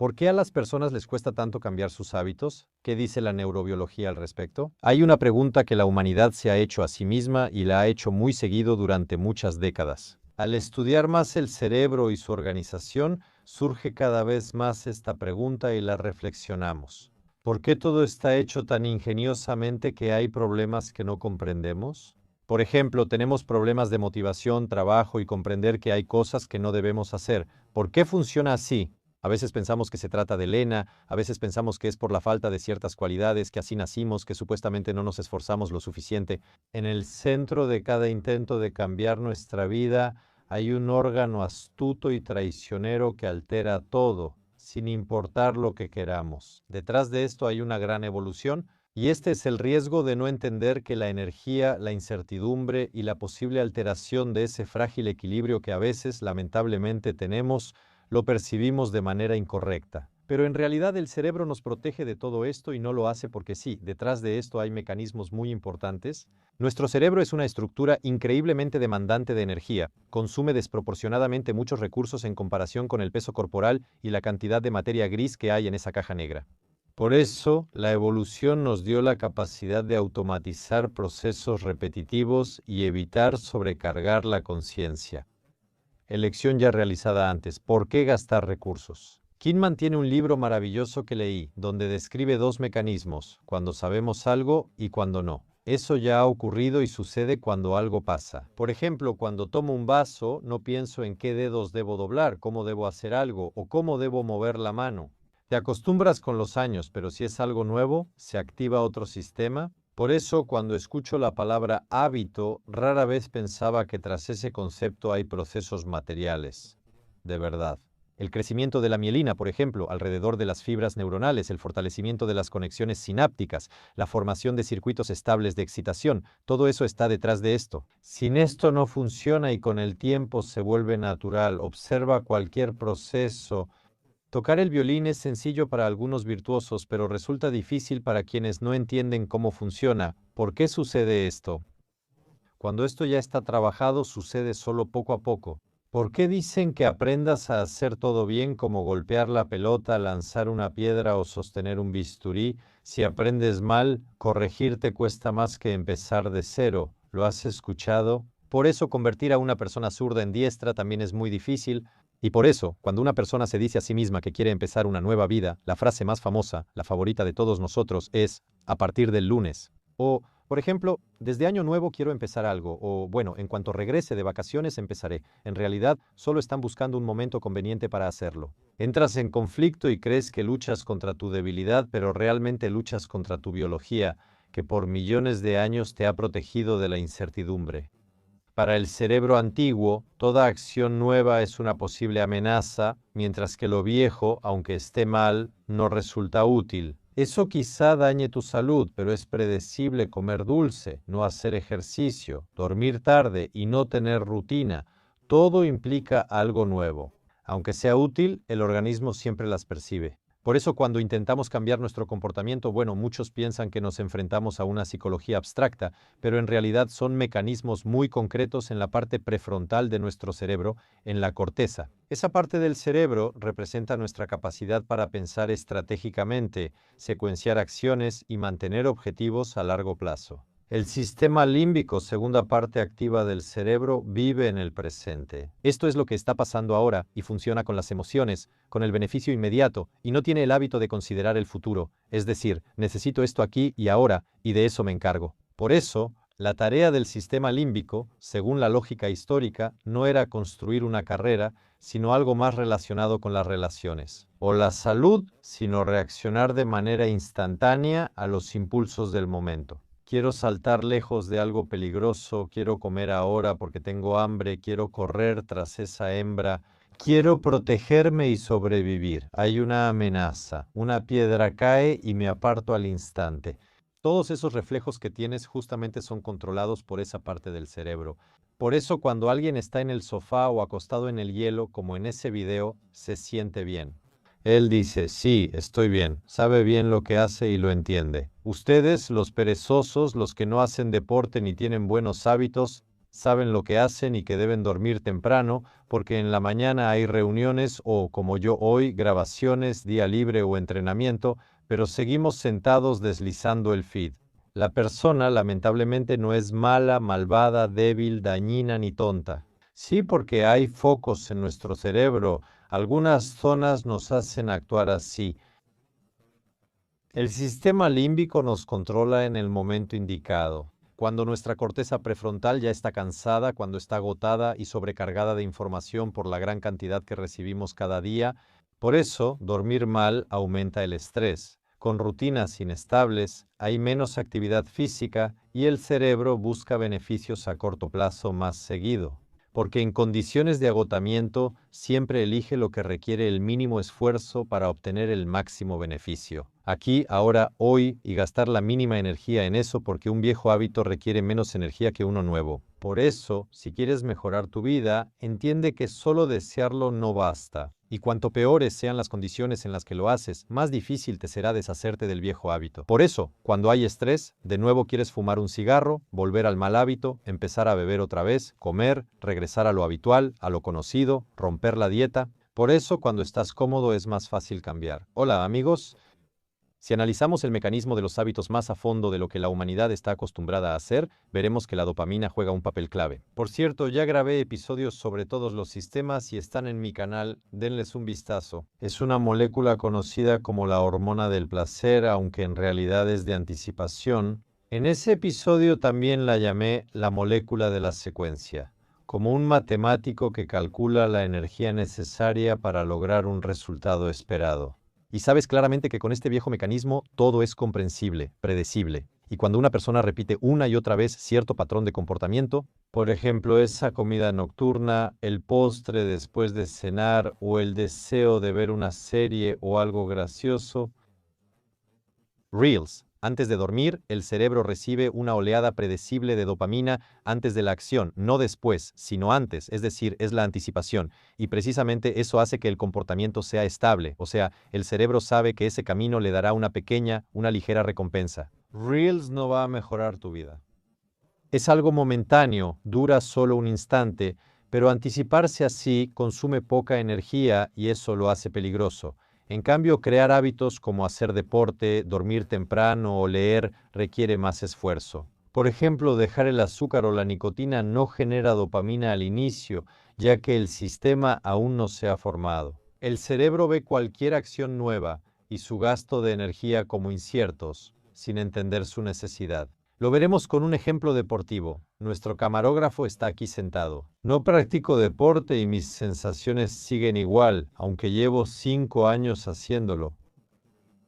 ¿Por qué a las personas les cuesta tanto cambiar sus hábitos? ¿Qué dice la neurobiología al respecto? Hay una pregunta que la humanidad se ha hecho a sí misma y la ha hecho muy seguido durante muchas décadas. Al estudiar más el cerebro y su organización, surge cada vez más esta pregunta y la reflexionamos. ¿Por qué todo está hecho tan ingeniosamente que hay problemas que no comprendemos? Por ejemplo, tenemos problemas de motivación, trabajo y comprender que hay cosas que no debemos hacer. ¿Por qué funciona así? A veces pensamos que se trata de lena, a veces pensamos que es por la falta de ciertas cualidades, que así nacimos, que supuestamente no nos esforzamos lo suficiente. En el centro de cada intento de cambiar nuestra vida hay un órgano astuto y traicionero que altera todo, sin importar lo que queramos. Detrás de esto hay una gran evolución, y este es el riesgo de no entender que la energía, la incertidumbre y la posible alteración de ese frágil equilibrio que a veces, lamentablemente, tenemos, lo percibimos de manera incorrecta. Pero en realidad el cerebro nos protege de todo esto y no lo hace porque sí, detrás de esto hay mecanismos muy importantes. Nuestro cerebro es una estructura increíblemente demandante de energía, consume desproporcionadamente muchos recursos en comparación con el peso corporal y la cantidad de materia gris que hay en esa caja negra. Por eso, la evolución nos dio la capacidad de automatizar procesos repetitivos y evitar sobrecargar la conciencia. Elección ya realizada antes. ¿Por qué gastar recursos? Kinman tiene un libro maravilloso que leí, donde describe dos mecanismos, cuando sabemos algo y cuando no. Eso ya ha ocurrido y sucede cuando algo pasa. Por ejemplo, cuando tomo un vaso, no pienso en qué dedos debo doblar, cómo debo hacer algo o cómo debo mover la mano. Te acostumbras con los años, pero si es algo nuevo, se activa otro sistema. Por eso, cuando escucho la palabra hábito, rara vez pensaba que tras ese concepto hay procesos materiales. De verdad. El crecimiento de la mielina, por ejemplo, alrededor de las fibras neuronales, el fortalecimiento de las conexiones sinápticas, la formación de circuitos estables de excitación, todo eso está detrás de esto. Sin esto no funciona y con el tiempo se vuelve natural. Observa cualquier proceso. Tocar el violín es sencillo para algunos virtuosos, pero resulta difícil para quienes no entienden cómo funciona. ¿Por qué sucede esto? Cuando esto ya está trabajado, sucede solo poco a poco. ¿Por qué dicen que aprendas a hacer todo bien como golpear la pelota, lanzar una piedra o sostener un bisturí? Si aprendes mal, corregirte cuesta más que empezar de cero. ¿Lo has escuchado? Por eso convertir a una persona zurda en diestra también es muy difícil. Y por eso, cuando una persona se dice a sí misma que quiere empezar una nueva vida, la frase más famosa, la favorita de todos nosotros, es a partir del lunes. O, por ejemplo, desde año nuevo quiero empezar algo, o bueno, en cuanto regrese de vacaciones empezaré. En realidad, solo están buscando un momento conveniente para hacerlo. Entras en conflicto y crees que luchas contra tu debilidad, pero realmente luchas contra tu biología, que por millones de años te ha protegido de la incertidumbre. Para el cerebro antiguo, toda acción nueva es una posible amenaza, mientras que lo viejo, aunque esté mal, no resulta útil. Eso quizá dañe tu salud, pero es predecible comer dulce, no hacer ejercicio, dormir tarde y no tener rutina. Todo implica algo nuevo. Aunque sea útil, el organismo siempre las percibe. Por eso cuando intentamos cambiar nuestro comportamiento, bueno, muchos piensan que nos enfrentamos a una psicología abstracta, pero en realidad son mecanismos muy concretos en la parte prefrontal de nuestro cerebro, en la corteza. Esa parte del cerebro representa nuestra capacidad para pensar estratégicamente, secuenciar acciones y mantener objetivos a largo plazo. El sistema límbico, segunda parte activa del cerebro, vive en el presente. Esto es lo que está pasando ahora y funciona con las emociones, con el beneficio inmediato, y no tiene el hábito de considerar el futuro. Es decir, necesito esto aquí y ahora, y de eso me encargo. Por eso, la tarea del sistema límbico, según la lógica histórica, no era construir una carrera, sino algo más relacionado con las relaciones. O la salud, sino reaccionar de manera instantánea a los impulsos del momento. Quiero saltar lejos de algo peligroso, quiero comer ahora porque tengo hambre, quiero correr tras esa hembra, quiero protegerme y sobrevivir. Hay una amenaza, una piedra cae y me aparto al instante. Todos esos reflejos que tienes justamente son controlados por esa parte del cerebro. Por eso cuando alguien está en el sofá o acostado en el hielo, como en ese video, se siente bien. Él dice, sí, estoy bien, sabe bien lo que hace y lo entiende. Ustedes, los perezosos, los que no hacen deporte ni tienen buenos hábitos, saben lo que hacen y que deben dormir temprano porque en la mañana hay reuniones o, como yo hoy, grabaciones, día libre o entrenamiento, pero seguimos sentados deslizando el feed. La persona, lamentablemente, no es mala, malvada, débil, dañina ni tonta. Sí, porque hay focos en nuestro cerebro. Algunas zonas nos hacen actuar así. El sistema límbico nos controla en el momento indicado. Cuando nuestra corteza prefrontal ya está cansada, cuando está agotada y sobrecargada de información por la gran cantidad que recibimos cada día. Por eso, dormir mal aumenta el estrés. Con rutinas inestables, hay menos actividad física y el cerebro busca beneficios a corto plazo más seguido. Porque en condiciones de agotamiento siempre elige lo que requiere el mínimo esfuerzo para obtener el máximo beneficio. Aquí, ahora, hoy, y gastar la mínima energía en eso porque un viejo hábito requiere menos energía que uno nuevo. Por eso, si quieres mejorar tu vida, entiende que solo desearlo no basta. Y cuanto peores sean las condiciones en las que lo haces, más difícil te será deshacerte del viejo hábito. Por eso, cuando hay estrés, de nuevo quieres fumar un cigarro, volver al mal hábito, empezar a beber otra vez, comer, regresar a lo habitual, a lo conocido, romper la dieta. Por eso, cuando estás cómodo es más fácil cambiar. Hola, amigos. Si analizamos el mecanismo de los hábitos más a fondo de lo que la humanidad está acostumbrada a hacer, veremos que la dopamina juega un papel clave. Por cierto, ya grabé episodios sobre todos los sistemas y están en mi canal, denles un vistazo. Es una molécula conocida como la hormona del placer, aunque en realidad es de anticipación. En ese episodio también la llamé la molécula de la secuencia, como un matemático que calcula la energía necesaria para lograr un resultado esperado. Y sabes claramente que con este viejo mecanismo todo es comprensible, predecible. Y cuando una persona repite una y otra vez cierto patrón de comportamiento, por ejemplo, esa comida nocturna, el postre después de cenar o el deseo de ver una serie o algo gracioso. Reels. Antes de dormir, el cerebro recibe una oleada predecible de dopamina antes de la acción, no después, sino antes, es decir, es la anticipación. Y precisamente eso hace que el comportamiento sea estable, o sea, el cerebro sabe que ese camino le dará una pequeña, una ligera recompensa. Reels no va a mejorar tu vida. Es algo momentáneo, dura solo un instante, pero anticiparse así consume poca energía y eso lo hace peligroso. En cambio, crear hábitos como hacer deporte, dormir temprano o leer requiere más esfuerzo. Por ejemplo, dejar el azúcar o la nicotina no genera dopamina al inicio, ya que el sistema aún no se ha formado. El cerebro ve cualquier acción nueva y su gasto de energía como inciertos, sin entender su necesidad. Lo veremos con un ejemplo deportivo. Nuestro camarógrafo está aquí sentado. No practico deporte y mis sensaciones siguen igual, aunque llevo 5 años haciéndolo.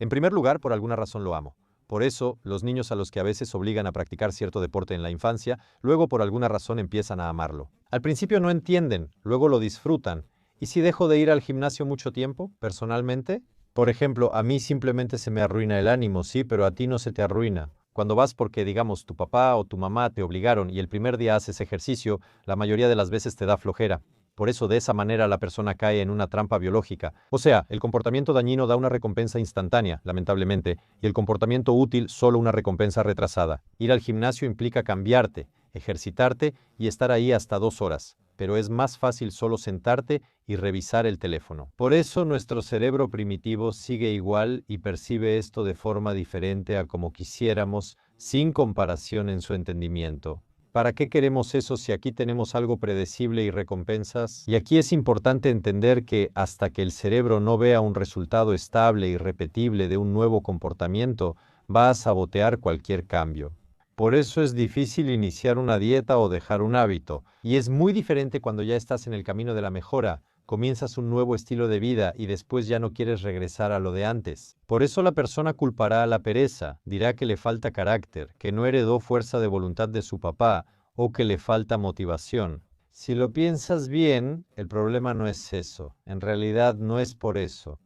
En primer lugar, por alguna razón lo amo. Por eso, los niños a los que a veces obligan a practicar cierto deporte en la infancia, luego por alguna razón empiezan a amarlo. Al principio no entienden, luego lo disfrutan. ¿Y si dejo de ir al gimnasio mucho tiempo, personalmente? Por ejemplo, a mí simplemente se me arruina el ánimo, sí, pero a ti no se te arruina. Cuando vas porque, digamos, tu papá o tu mamá te obligaron y el primer día haces ejercicio, la mayoría de las veces te da flojera. Por eso, de esa manera, la persona cae en una trampa biológica. O sea, el comportamiento dañino da una recompensa instantánea, lamentablemente, y el comportamiento útil solo una recompensa retrasada. Ir al gimnasio implica cambiarte, ejercitarte y estar ahí hasta 2 horas. Pero es más fácil solo sentarte y revisar el teléfono. Por eso nuestro cerebro primitivo sigue igual y percibe esto de forma diferente a como quisiéramos, sin comparación en su entendimiento. ¿Para qué queremos eso si aquí tenemos algo predecible y recompensas? Y aquí es importante entender que hasta que el cerebro no vea un resultado estable y repetible de un nuevo comportamiento, va a sabotear cualquier cambio. Por eso es difícil iniciar una dieta o dejar un hábito, y es muy diferente cuando ya estás en el camino de la mejora, comienzas un nuevo estilo de vida y después ya no quieres regresar a lo de antes. Por eso la persona culpará a la pereza, dirá que le falta carácter, que no heredó fuerza de voluntad de su papá o que le falta motivación. Si lo piensas bien, el problema no es eso, en realidad no es por eso.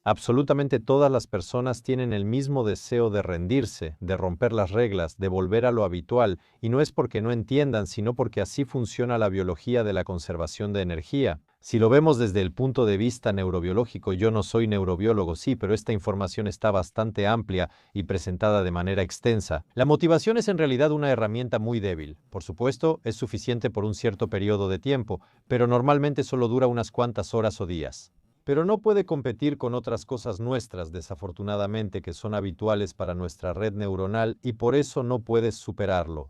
Absolutamente todas las personas tienen el mismo deseo de rendirse, de romper las reglas, de volver a lo habitual, y no es porque no entiendan, sino porque así funciona la biología de la conservación de energía. Si lo vemos desde el punto de vista neurobiológico, yo no soy neurobiólogo, sí, pero esta información está bastante amplia y presentada de manera extensa. La motivación es en realidad una herramienta muy débil. Por supuesto, es suficiente por un cierto periodo de tiempo, pero normalmente solo dura unas cuantas horas o días. Pero no puede competir con otras cosas nuestras, desafortunadamente, que son habituales para nuestra red neuronal y por eso no puedes superarlo.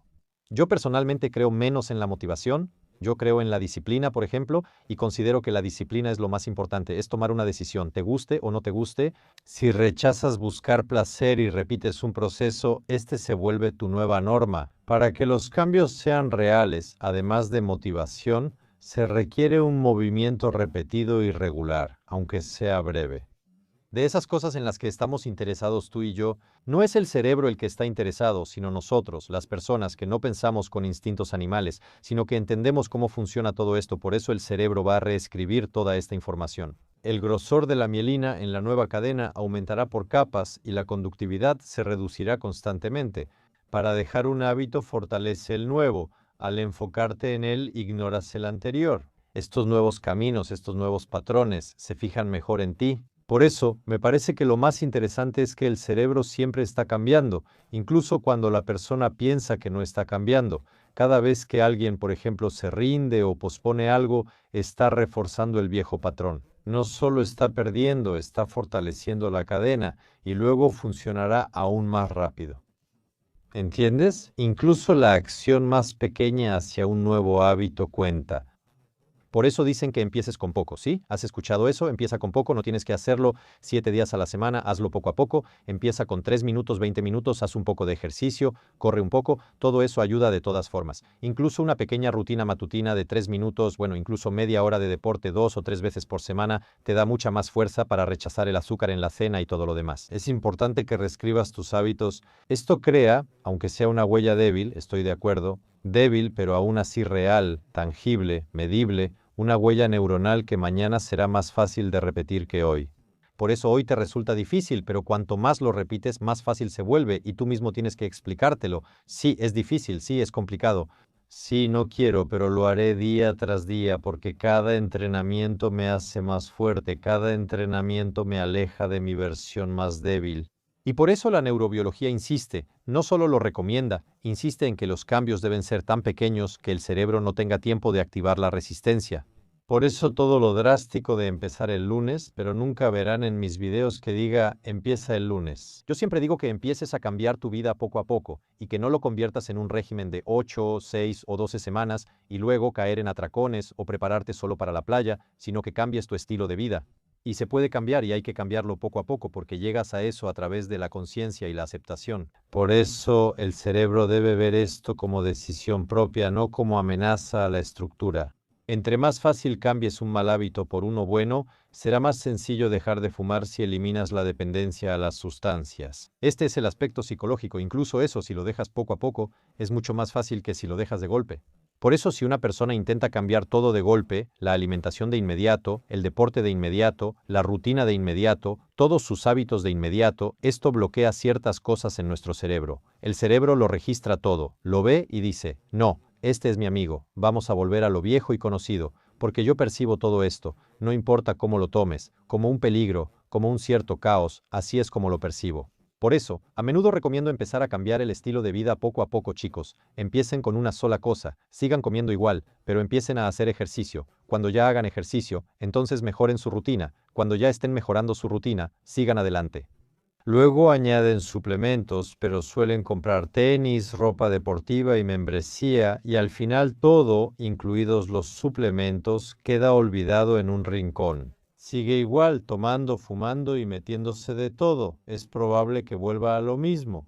Yo personalmente creo menos en la motivación. Yo creo en la disciplina, por ejemplo, y considero que la disciplina es lo más importante, es tomar una decisión, te guste o no te guste. Si rechazas buscar placer y repites un proceso, este se vuelve tu nueva norma. Para que los cambios sean reales, además de motivación, se requiere un movimiento repetido y regular, aunque sea breve. De esas cosas en las que estamos interesados tú y yo, no es el cerebro el que está interesado, sino nosotros, las personas que no pensamos con instintos animales, sino que entendemos cómo funciona todo esto, por eso el cerebro va a reescribir toda esta información. El grosor de la mielina en la nueva cadena aumentará por capas y la conductividad se reducirá constantemente. Para dejar un hábito fortalece el nuevo, al enfocarte en él ignoras el anterior. Estos nuevos caminos, estos nuevos patrones se fijan mejor en ti. Por eso, me parece que lo más interesante es que el cerebro siempre está cambiando, incluso cuando la persona piensa que no está cambiando. Cada vez que alguien, por ejemplo, se rinde o pospone algo, está reforzando el viejo patrón. No solo está perdiendo, está fortaleciendo la cadena y luego funcionará aún más rápido. ¿Entiendes? Incluso la acción más pequeña hacia un nuevo hábito cuenta. Por eso dicen que empieces con poco, ¿sí? ¿Has escuchado eso? Empieza con poco, no tienes que hacerlo 7 días a la semana, hazlo poco a poco, empieza con 3 minutos, 20 minutos, haz un poco de ejercicio, corre un poco, todo eso ayuda de todas formas. Incluso una pequeña rutina matutina de 3 minutos, bueno, incluso media hora de deporte 2 o 3 veces por semana, te da mucha más fuerza para rechazar el azúcar en la cena y todo lo demás. Es importante que reescribas tus hábitos. Esto crea, aunque sea una huella débil, estoy de acuerdo, débil pero aún así real, tangible, medible, una huella neuronal que mañana será más fácil de repetir que hoy. Por eso hoy te resulta difícil, pero cuanto más lo repites, más fácil se vuelve y tú mismo tienes que explicártelo. Sí, es difícil, sí, es complicado. Sí, no quiero, pero lo haré día tras día porque cada entrenamiento me hace más fuerte, cada entrenamiento me aleja de mi versión más débil. Y por eso la neurobiología insiste, no solo lo recomienda, insiste en que los cambios deben ser tan pequeños que el cerebro no tenga tiempo de activar la resistencia. Por eso todo lo drástico de empezar el lunes, pero nunca verán en mis videos que diga empieza el lunes. Yo siempre digo que empieces a cambiar tu vida poco a poco y que no lo conviertas en un régimen de 8, 6 o 12 semanas y luego caer en atracones o prepararte solo para la playa, sino que cambies tu estilo de vida. Y se puede cambiar y hay que cambiarlo poco a poco porque llegas a eso a través de la conciencia y la aceptación. Por eso el cerebro debe ver esto como decisión propia, no como amenaza a la estructura. Entre más fácil cambies un mal hábito por uno bueno, será más sencillo dejar de fumar si eliminas la dependencia a las sustancias. Este es el aspecto psicológico, incluso eso si lo dejas poco a poco, es mucho más fácil que si lo dejas de golpe. Por eso si una persona intenta cambiar todo de golpe, la alimentación de inmediato, el deporte de inmediato, la rutina de inmediato, todos sus hábitos de inmediato, esto bloquea ciertas cosas en nuestro cerebro. El cerebro lo registra todo, lo ve y dice, no, este es mi amigo, vamos a volver a lo viejo y conocido, porque yo percibo todo esto, no importa cómo lo tomes, como un peligro, como un cierto caos, así es como lo percibo. Por eso, a menudo recomiendo empezar a cambiar el estilo de vida poco a poco, chicos. Empiecen con una sola cosa, sigan comiendo igual, pero empiecen a hacer ejercicio. Cuando ya hagan ejercicio, entonces mejoren su rutina. Cuando ya estén mejorando su rutina, sigan adelante. Luego añaden suplementos, pero suelen comprar tenis, ropa deportiva y membresía, y al final todo, incluidos los suplementos, queda olvidado en un rincón. Sigue igual, tomando, fumando y metiéndose de todo. Es probable que vuelva a lo mismo.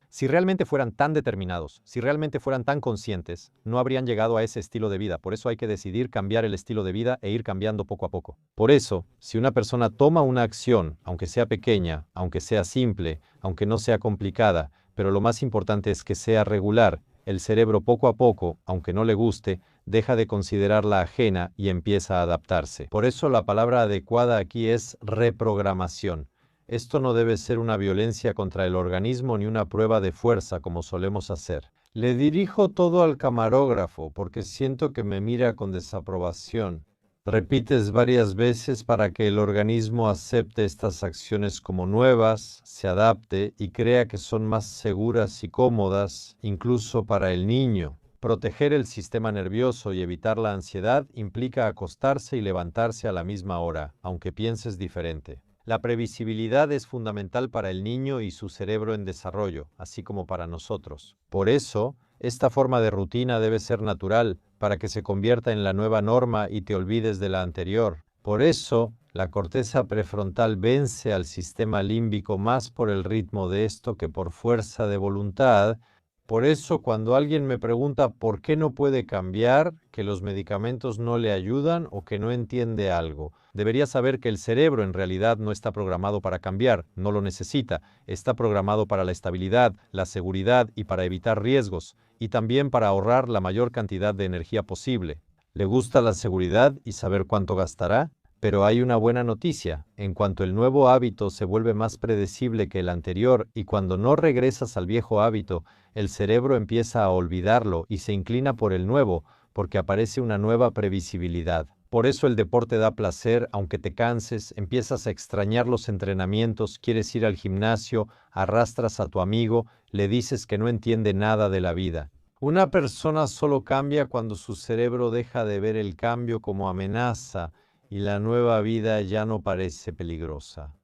Si realmente fueran tan determinados, si realmente fueran tan conscientes, no habrían llegado a ese estilo de vida. Por eso hay que decidir cambiar el estilo de vida e ir cambiando poco a poco. Por eso, si una persona toma una acción, aunque sea pequeña, aunque sea simple, aunque no sea complicada, pero lo más importante es que sea regular, el cerebro poco a poco, aunque no le guste, deja de considerarla ajena y empieza a adaptarse. Por eso la palabra adecuada aquí es reprogramación. Esto no debe ser una violencia contra el organismo ni una prueba de fuerza como solemos hacer. Le dirijo todo al camarógrafo porque siento que me mira con desaprobación. Repites varias veces para que el organismo acepte estas acciones como nuevas, se adapte y crea que son más seguras y cómodas, incluso para el niño. Proteger el sistema nervioso y evitar la ansiedad implica acostarse y levantarse a la misma hora, aunque pienses diferente. La previsibilidad es fundamental para el niño y su cerebro en desarrollo, así como para nosotros. Por eso, esta forma de rutina debe ser natural, para que se convierta en la nueva norma y te olvides de la anterior. Por eso, la corteza prefrontal vence al sistema límbico más por el ritmo de esto que por fuerza de voluntad. Por eso, cuando alguien me pregunta por qué no puede cambiar, que los medicamentos no le ayudan o que no entiende algo, debería saber que el cerebro en realidad no está programado para cambiar, no lo necesita, está programado para la estabilidad, la seguridad y para evitar riesgos, y también para ahorrar la mayor cantidad de energía posible. ¿Le gusta la seguridad y saber cuánto gastará? Pero hay una buena noticia. En cuanto el nuevo hábito se vuelve más predecible que el anterior y cuando no regresas al viejo hábito, el cerebro empieza a olvidarlo y se inclina por el nuevo, porque aparece una nueva previsibilidad. Por eso el deporte da placer, aunque te canses, empiezas a extrañar los entrenamientos, quieres ir al gimnasio, arrastras a tu amigo, le dices que no entiende nada de la vida. Una persona solo cambia cuando su cerebro deja de ver el cambio como amenaza y la nueva vida ya no parece peligrosa.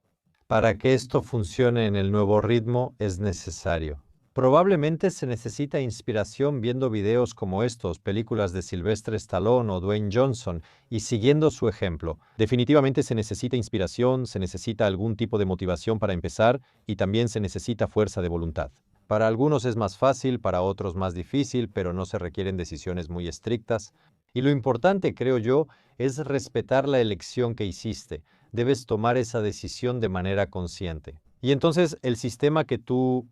Para que esto funcione en el nuevo ritmo es necesario. Probablemente se necesita inspiración viendo videos como estos, películas de Sylvester Stallone o Dwayne Johnson, y siguiendo su ejemplo. Definitivamente se necesita inspiración, se necesita algún tipo de motivación para empezar, y también se necesita fuerza de voluntad. Para algunos es más fácil, para otros más difícil, pero no se requieren decisiones muy estrictas. Y lo importante, creo yo, es respetar la elección que hiciste. Debes tomar esa decisión de manera consciente. Y entonces el sistema que tú,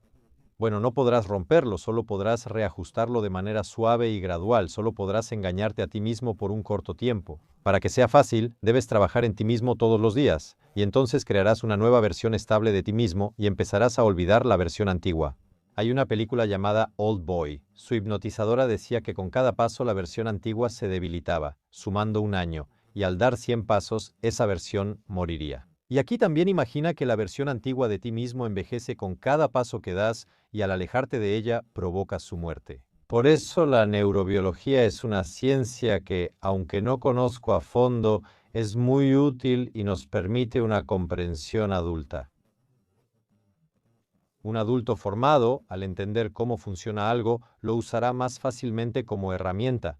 bueno, no podrás romperlo, solo podrás reajustarlo de manera suave y gradual, solo podrás engañarte a ti mismo por un corto tiempo. Para que sea fácil, debes trabajar en ti mismo todos los días, y entonces crearás una nueva versión estable de ti mismo y empezarás a olvidar la versión antigua. Hay una película llamada Old Boy. Su hipnotizadora decía que con cada paso la versión antigua se debilitaba, sumando un año, y al dar 100 pasos, esa versión moriría. Y aquí también imagina que la versión antigua de ti mismo envejece con cada paso que das y al alejarte de ella provocas su muerte. Por eso la neurobiología es una ciencia que, aunque no conozco a fondo, es muy útil y nos permite una comprensión adulta. Un adulto formado, al entender cómo funciona algo, lo usará más fácilmente como herramienta,